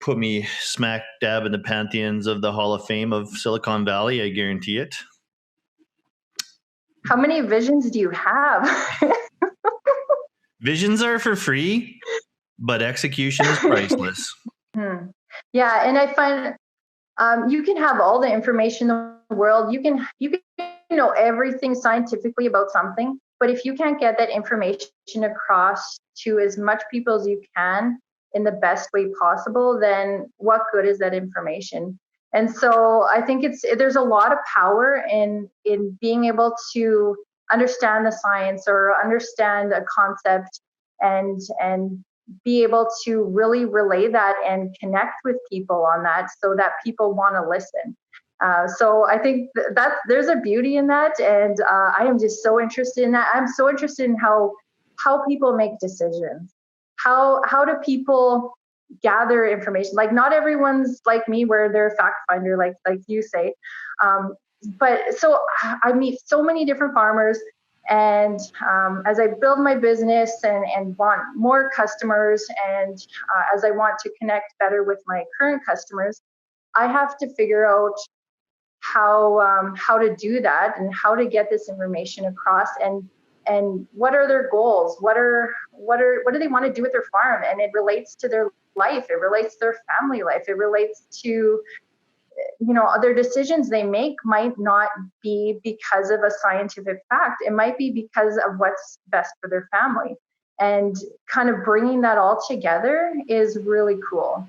put me smack dab in the pantheons of the Hall of Fame of Silicon Valley. I guarantee it. How many visions do you have? Visions are for free, but execution is priceless. Yeah, and I find you can have all the information in the world. You can know everything scientifically about something, but if you can't get that information across to as much people as you can in the best way possible, then what good is that information? And so I think there's a lot of power in being able to understand the science or understand a concept and be able to really relay that and connect with people on that so that people want to listen. So I think that there's a beauty in that. And I am just so interested in that. I'm so interested in how people make decisions. How do people gather information? Like, not everyone's like me where they're a fact finder, like you say. But so I meet so many different farmers, and as I build my business and want more customers, and as I want to connect better with my current customers, I have to figure out how to do that and how to get this information across, and what are their goals? What do they want to do with their farm? And it relates to their life. It relates to their family life. It relates to, other decisions they make might not be because of a scientific fact. It might be because of what's best for their family. And kind of bringing that all together is really cool.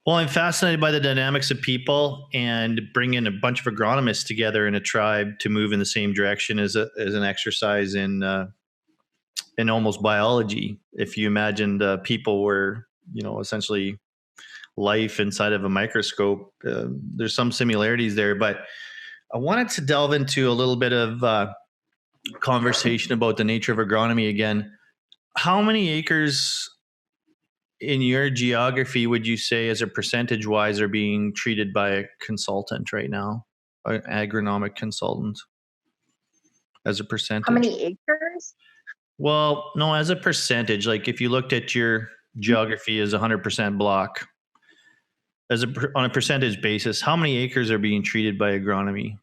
Well, I'm fascinated by the dynamics of people, and bringing a bunch of agronomists together in a tribe to move in the same direction is an exercise in almost biology. If you imagined people were, essentially life inside of a microscope, there's some similarities there. But I wanted to delve into a little bit of conversation about the nature of agronomy again. How many acres in your geography would you say, as a percentage wise, are being treated by a consultant right now? an agronomic consultant as a percentage? How many acres? Well, no, as a percentage, like if you looked at your geography as 100% block, on a percentage basis, how many acres are being treated by agronomy?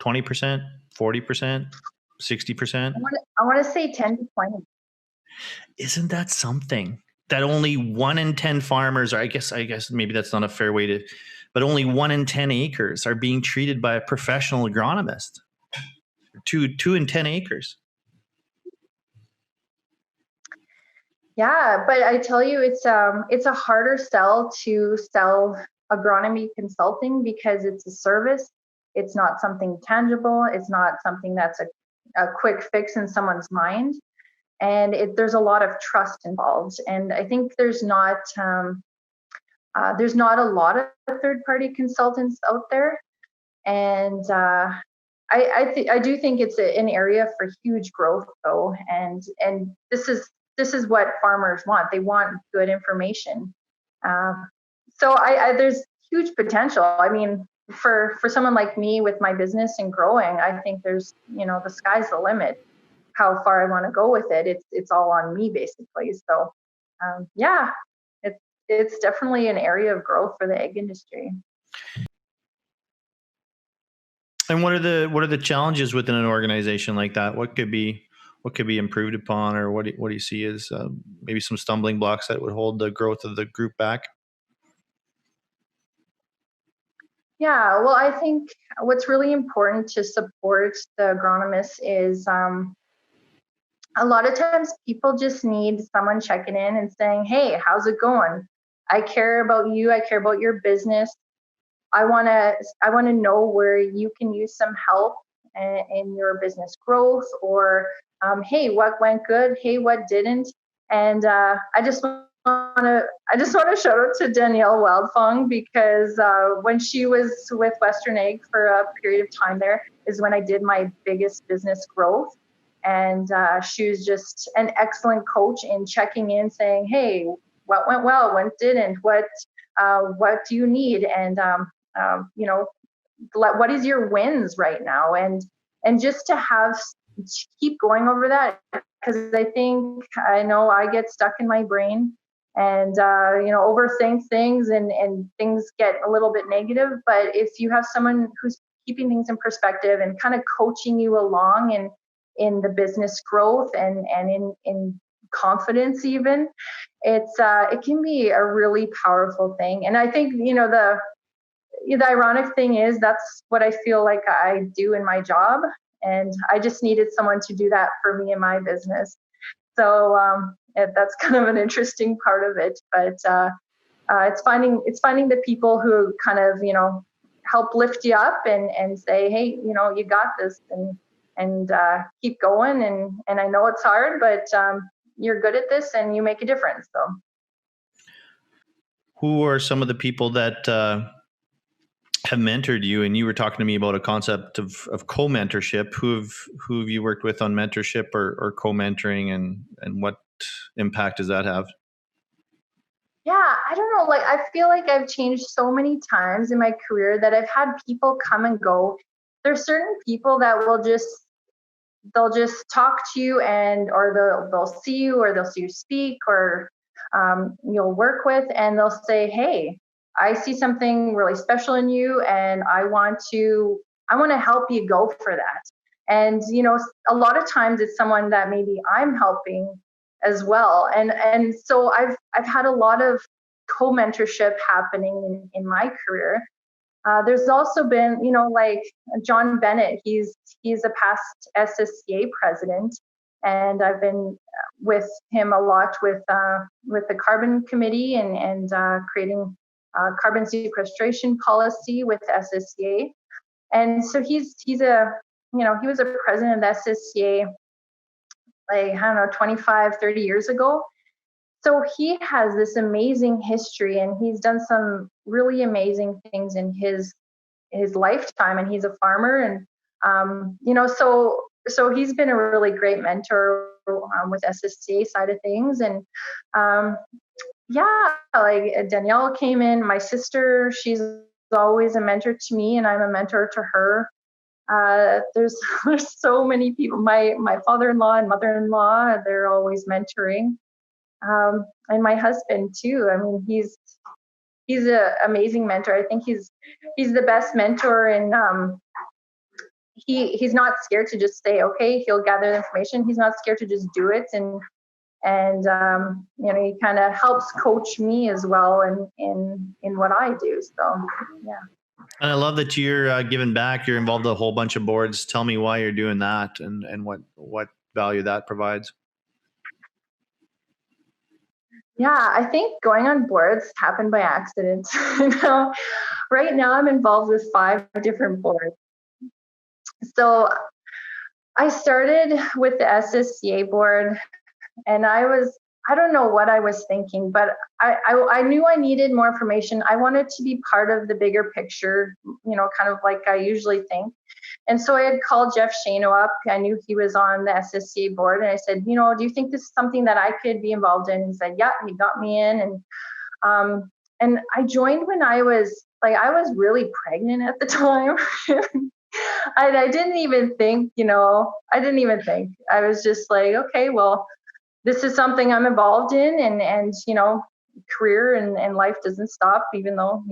20%, 40%, 60%? I want to say 10 to 20. Isn't that something? That only 1 in 10 farmers, or I guess maybe that's not a fair way to, but only 1 in 10 acres are being treated by a professional agronomist. 2 in 10 acres. Yeah, but I tell you, it's a harder sell to sell agronomy consulting because it's a service. It's not something tangible. It's not something that's a quick fix in someone's mind, and there's a lot of trust involved. And I think there's not a lot of third-party consultants out there, and I do think it's an area for huge growth, though, and this is what farmers want. They want good information. So there's huge potential. I mean, for someone like me with my business and growing, I think there's, the sky's the limit. How far I want to go with it, it's all on me basically. So, yeah, it's definitely an area of growth for the egg industry. And what are the challenges within an organization like that? What could be improved upon, or what do you see as maybe some stumbling blocks that would hold the growth of the group back? Yeah, well, I think what's really important to support the agronomists is a lot of times people just need someone checking in and saying, hey, how's it going? I care about you. I care about your business. I want to know where you can use some help in your business growth, or hey, what went good? Hey, what didn't? And I just want to shout out to Danielle Wildfong, because when she was with Western Egg for a period of time, there is when I did my biggest business growth. And she was just an excellent coach in checking in, saying, hey, what went well, what didn't, what do you need? And what is your wins right now? And just to keep going over that, because I know I get stuck in my brain and overthink things, and things get a little bit negative. But if you have someone who's keeping things in perspective and kind of coaching you along in the business growth and in confidence, even, it can be a really powerful thing. And I think the ironic thing is that's what I feel like I do in my job, and I just needed someone to do that for me in my business. So that's kind of an interesting part of it. But it's finding the people who kind of help lift you up and say, hey, you got this, and keep going. And I know it's hard, but you're good at this and you make a difference. So, who are some of the people that have mentored you? And you were talking to me about a concept of co-mentorship. Who have you worked with on mentorship or co-mentoring, and what impact does that have? Yeah, I don't know. Like, I feel like I've changed so many times in my career that I've had people come and go. There's certain people that they'll just talk to you, or they'll see you, or they'll see you speak, or you'll work with, and they'll say, hey, I see something really special in you, and I want to help you go for that. And a lot of times it's someone that maybe I'm helping as well. And so I've had a lot of co-mentorship happening in my career. There's also been, like John Bennett, he's a past SSCA president, and I've been with him a lot with the carbon committee and creating carbon sequestration policy with SSCA. And so he was a president of SSCA, like, I don't know, 25, 30 years ago. So he has this amazing history, and he's done some really amazing things in his lifetime, and he's a farmer. And so he's been a really great mentor with SSCA side of things. And like Danielle came in, my sister, she's always a mentor to me, and I'm a mentor to her. There's there's so many people. My father-in-law and mother-in-law, they're always mentoring, and my husband too. I mean, he's an amazing mentor. I think he's the best mentor, and he's not scared to just say, okay, he'll gather the information. He's not scared to just do it, and he kind of helps coach me as well in what I do. So yeah. And I love that you're giving back. You're involved in a whole bunch of boards. Tell me why you're doing that, and what value that provides. Yeah, I think going on boards happened by accident. Right now I'm involved with 5 different boards. So I started with the SSCA board, and I don't know what I was thinking, but I knew I needed more information. I wanted to be part of the bigger picture, kind of like I usually think. And so I had called Jeff Shano up. I knew he was on the SSCA board, and I said, do you think this is something that I could be involved in? He said, yeah. He got me in, and I joined when I was really pregnant at the time. I didn't even think, I didn't even think. I was just like, okay, well, this is something I'm involved in, and career and life doesn't stop, even though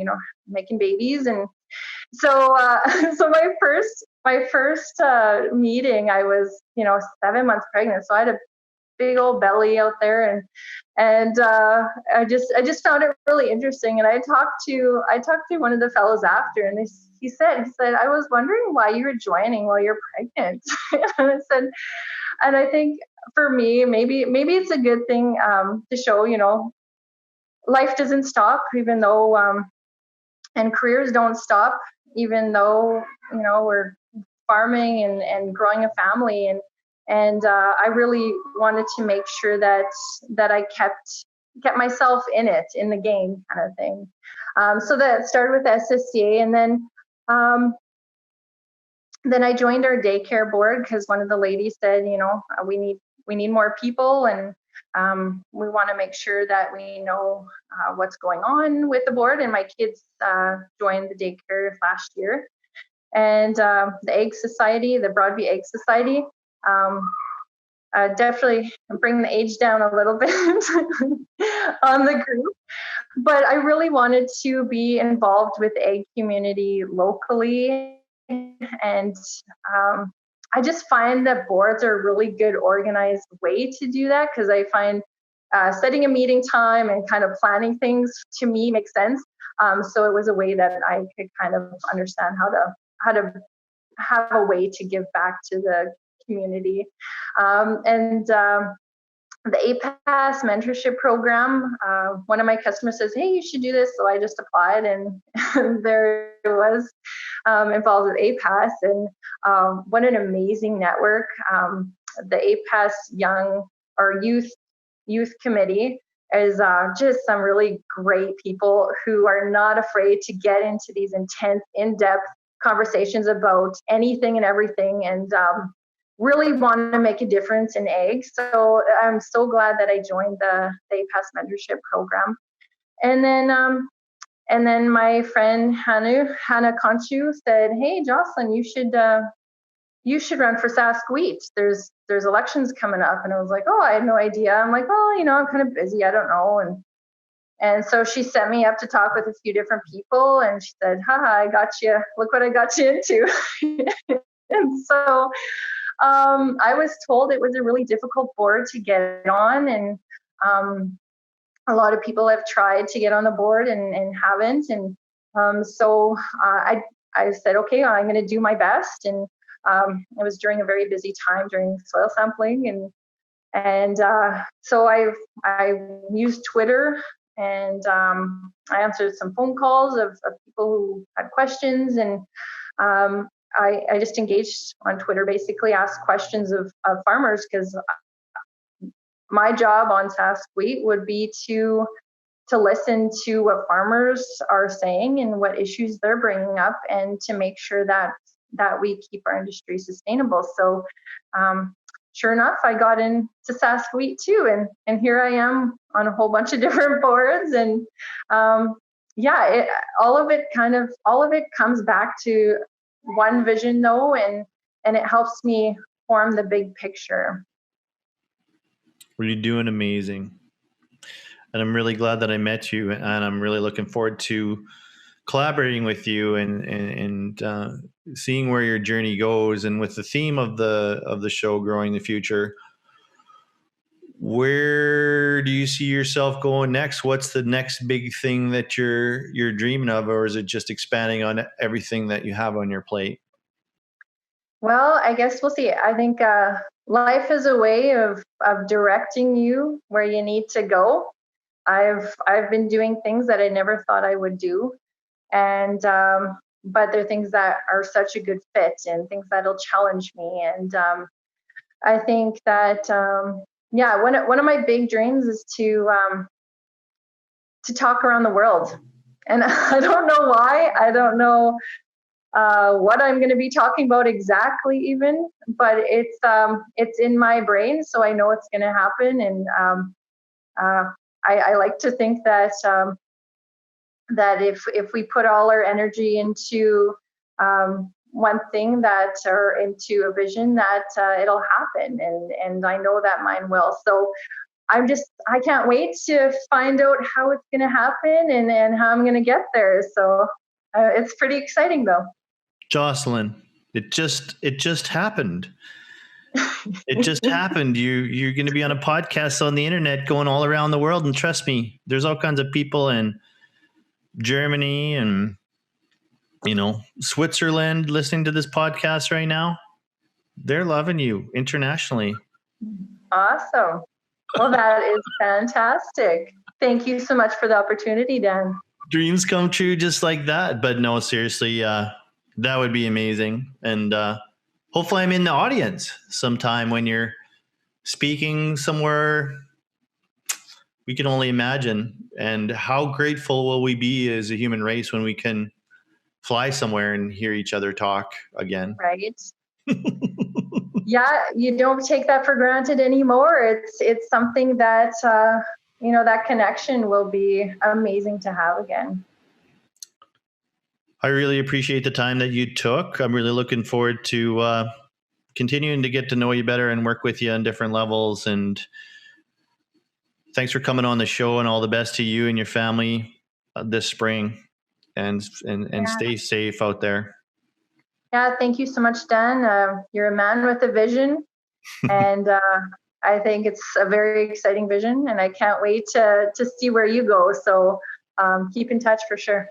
making babies. And so so my first meeting, I was 7 months pregnant, so I had a big old belly out there, and I just found it really interesting. And I talked to one of the fellows after, and he said I was wondering why you were joining while you're pregnant. And I said, and I think for me, maybe it's a good thing to show life doesn't stop, even though and careers don't stop, even though we're farming and growing a family, and I really wanted to make sure that I kept myself in the game, kind of thing. So that started with SSCA, and then I joined our daycare board because one of the ladies said, we need more people, and we want to make sure that we know what's going on with the board. And my kids joined the daycare last year, and the Egg Society, the Broadview Egg Society. Definitely bring the age down a little bit on the group, but I really wanted to be involved with the egg community locally, and I just find that boards are a really good organized way to do that, because I find setting a meeting time and kind of planning things to me makes sense. So it was a way that I could kind of understand how to have a way to give back to the community. And the APAS mentorship program, one of my customers says, hey, you should do this. So I just applied, and there it was, involved with APAS. And what an amazing network. The APAS youth committee is just some really great people who are not afraid to get into these intense, in-depth conversations about anything and everything, and really want to make a difference in eggs. So I'm so glad that I joined the APAS mentorship program. And then my friend Hannah Conchu said, hey, Jocelyn, you should run for Saskweet. There's elections coming up. And I was like, oh, I had no idea. I'm like, oh, I'm kind of busy. I don't know. And so she sent me up to talk with a few different people, and she said, haha, I got you. Look what I got you into. And so I was told it was a really difficult board to get on, and a lot of people have tried to get on the board and haven't. And so I said, okay, I'm going to do my best. And it was during a very busy time during soil sampling, and so I used Twitter, and I answered some phone calls of people who had questions, and I just engaged on Twitter, basically asked questions of farmers, because my job on Saskweet would be to listen to what farmers are saying and what issues they're bringing up, and to make sure that we keep our industry sustainable. So sure enough, I got into Saskweet too, and here I am on a whole bunch of different boards, and yeah, all of it comes back to one vision though, and it helps me form the big picture. Well, you're doing amazing. And I'm really glad that I met you, and I'm really looking forward to collaborating with you and seeing where your journey goes. And with the theme of the show, growing the future, where do you see yourself going next? What's the next big thing that you're dreaming of, or is it just expanding on everything that you have on your plate? Well, I guess we'll see. I think life is a way of directing you where you need to go. I've been doing things that I never thought I would do, and but they're things that are such a good fit and things that'll challenge me. And I think that yeah, one of my big dreams is to talk around the world, and I don't know why. I don't know what I'm going to be talking about exactly, even, but it's in my brain, so I know it's going to happen. And I like to think that that if we put all our energy into one thing or into a vision, that it'll happen, and I know that mine will. So I can't wait to find out how it's going to happen and how I'm going to get there. So it's pretty exciting though. Jocelyn, it just happened. It just happened. You're going to be on a podcast on the internet going all around the world. And trust me, there's all kinds of people in Germany and, Switzerland listening to this podcast right now. They're loving you internationally. Awesome. Well, that is fantastic. Thank you so much for the opportunity, Dan. Dreams come true just like that. But no, seriously, that would be amazing. And hopefully I'm in the audience sometime when you're speaking somewhere. We can only imagine. And how grateful will we be as a human race when we can fly somewhere and hear each other talk again? Right. Yeah, you don't take that for granted anymore. It's something that that connection will be amazing to have again. I really appreciate the time that you took. I'm really looking forward to continuing to get to know you better and work with you on different levels. And thanks for coming on the show, and all the best to you and your family this spring. And stay safe out there. Yeah, thank you so much, Dan. You're a man with a vision, and I think it's a very exciting vision, and I can't wait to see where you go. So keep in touch for sure.